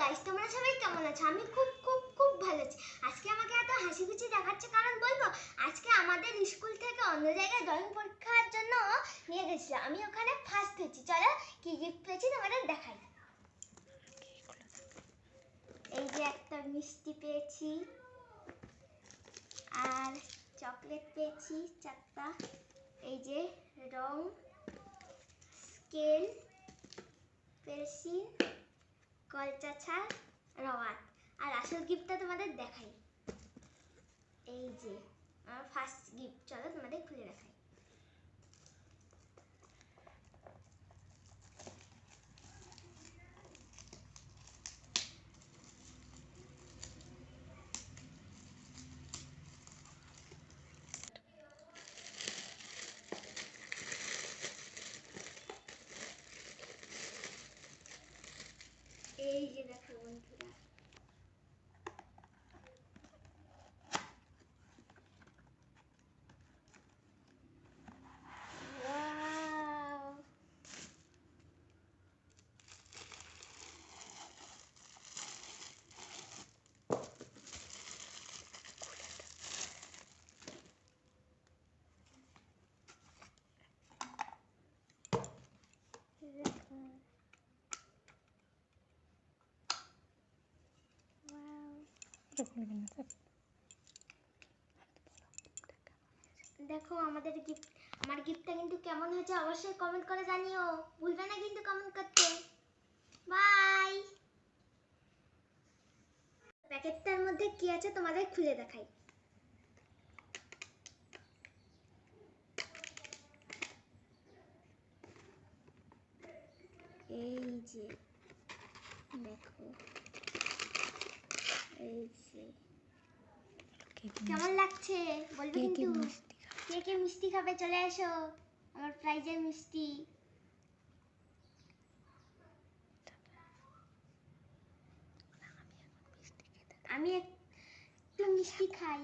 Guys, তোমরা সবাই কেমন আছো? আমি খুব খুব খুব ভালো আছি। আজকে আমাকে এত হাসি খুশি দেখাচ্ছে কারণ বলবো, আজকে আমাদের স্কুল থেকে অন্য জায়গায় ড্রয়িং পরীক্ষার জন্য নিয়ে গেছিল। আমি ওখানে ফার্স্ট হয়েছি। চলো কি গিফট পেয়েছি তোমাদের দেখাই। এই যে একটা মিষ্টি পেয়েছি, আর চকলেট পেয়েছি 4টা। এই যে রং, স্কেল, পেন্সিল, কলচা ছাড়, রবার। আর আসল গিফটটা তোমাদের দেখাই। এই যে আমার ফার্স্ট গিফট, চলো তোমাদের খুলে দেখাই। এই যে দেখো বন্ধুরা, ওয়াও! দেখো আমাদের গিফট, আমার গিফটটা কিন্তু কেমন হয়েছে অবশ্যই কমেন্ট করে জানিও। ভুলবে না কিন্তু কমেন্ট করতে। বাই। প্যাকেটটার মধ্যে কি আছে তোমাদের খুলে দেখাই। এই যে দেখো, এই যে কেমন লাগছে বলবে কিন্তু। কে কে মিষ্টি খাবে চলে এসো, আমার প্রাইজের মিষ্টি। আমি একটু মিষ্টি খাই।